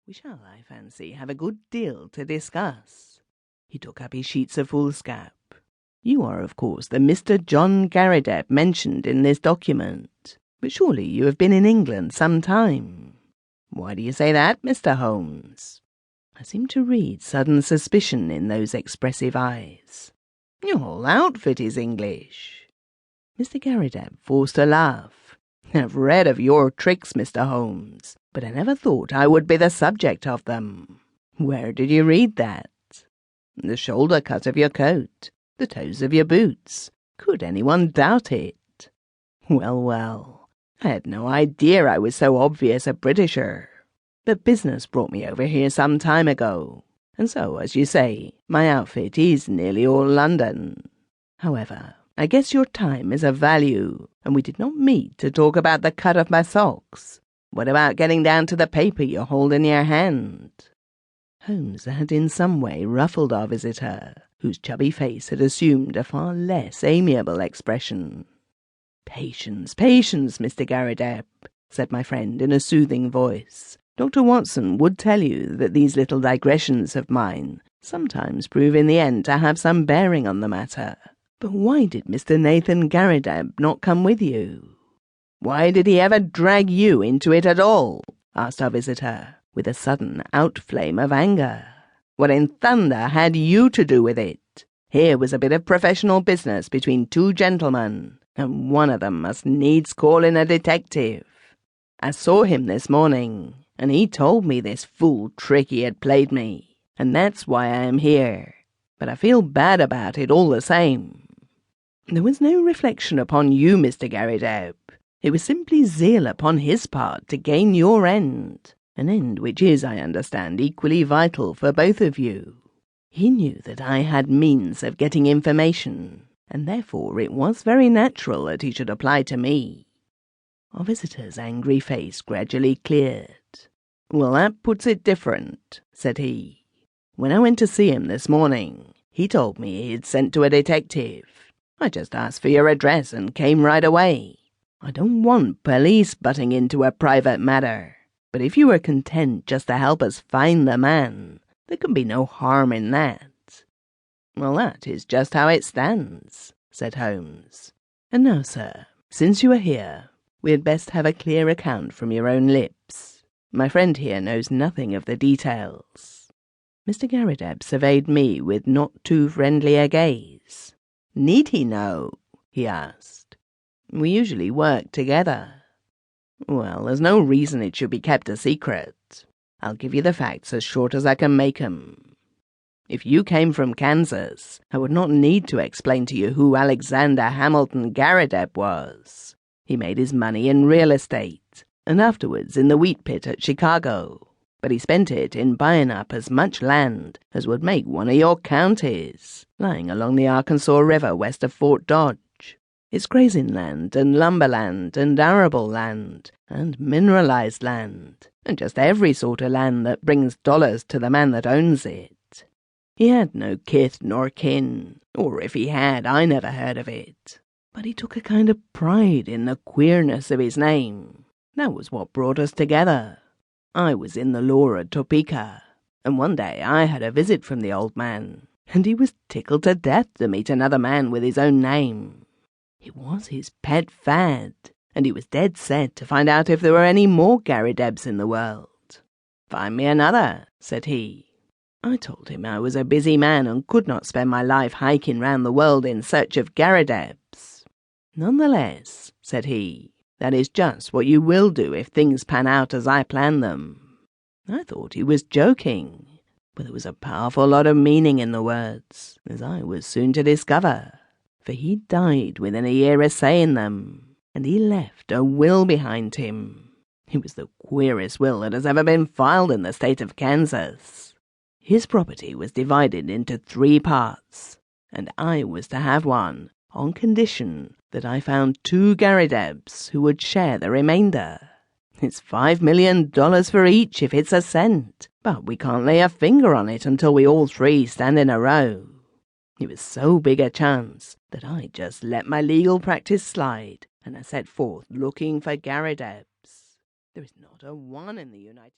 We shall, I fancy, have a good deal to discuss. He took up his sheets of foolscap. You are, of course, the Mr. John Garrideb mentioned in this document, but surely you have been in England some time. Why do you say that, Mr. Holmes? I seemed to read sudden suspicion in those expressive eyes. Your whole outfit is English. Mr. Garrideb forced a laugh. I've read of your tricks, Mr. Holmes, but I never thought I would be the subject of them. Where did you read that? The shoulder cut of your coat, the toes of your boots. Could anyone doubt it? Well, well, I had no idea I was so obvious a Britisher. But business brought me over here some time ago, and so, as you say, my outfit is nearly all London. However, I guess your time is of value, and we did not meet to talk about the cut of my socks. What about getting down to the paper you hold in your hand? Holmes had in some way ruffled our visitor, whose chubby face had assumed a far less amiable expression. Patience, patience, Mr. Garrideb, said my friend in a soothing voice. Dr. Watson would tell you that these little digressions of mine sometimes prove in the end to have some bearing on the matter. But why did Mr. Nathan Garrideb not come with you? Why did he ever drag you into it at all? Asked our visitor, with a sudden outflame of anger. What in thunder had you to do with it? Here was a bit of professional business between two gentlemen, and one of them must needs call in a detective. I saw him this morning, and he told me this fool trick he had played me, and that's why I am here. But I feel bad about it all the same. There was no reflection upon you, Mr. Garrideb. It was simply zeal upon his part to gain your end, an end which is, I understand, equally vital for both of you. He knew that I had means of getting information, and therefore it was very natural that he should apply to me. Our visitor's angry face gradually cleared. Well, that puts it different, said he. When I went to see him this morning, he told me he'd sent to a detective. I just asked for your address and came right away. I don't want police butting into a private matter, but if you are content just to help us find the man, there can be no harm in that. Well, that is just how it stands, said Holmes. And now, sir, since you are here, we had best have a clear account from your own lips. My friend here knows nothing of the details. Mr. Garrideb surveyed me with not too friendly a gaze. Need he know? He asked. We usually work together. Well, there's no reason it should be kept a secret. I'll give you the facts as short as I can make 'em. If you came from Kansas, I would not need to explain to you who Alexander Hamilton Garrideb was. He made his money in real estate, and afterwards in the wheat pit at Chicago. But he spent it in buying up as much land as would make one of your counties, lying along the Arkansas River west of Fort Dodge. It's grazing land and lumberland and arable land and mineralized land, and just every sort of land that brings dollars to the man that owns it. He had no kith nor kin, or if he had, I never heard of it. But he took a kind of pride in the queerness of his name. That was what brought us together. I was in the law at Topeka, and one day I had a visit from the old man, and he was tickled to death to meet another man with his own name. It was his pet fad, and he was dead set to find out if there were any more Garridebs in the world. Find me another, said he. I told him I was a busy man and could not spend my life hiking round the world in search of Garridebs. Nonetheless, said he, that is just what you will do if things pan out as I plan them. I thought he was joking, but there was a powerful lot of meaning in the words, as I was soon to discover, for he died within a year of saying them, and he left a will behind him. It was the queerest will that has ever been filed in the state of Kansas. His property was divided into 3 parts, and I was to have one, on condition that I found 2 Garridebs who would share the remainder. It's $5 million for each if it's a cent, but we can't lay a finger on it until we all 3 stand in a row. It was so big a chance that I just let my legal practice slide, and I set forth looking for Garridebs. There is not a one in the United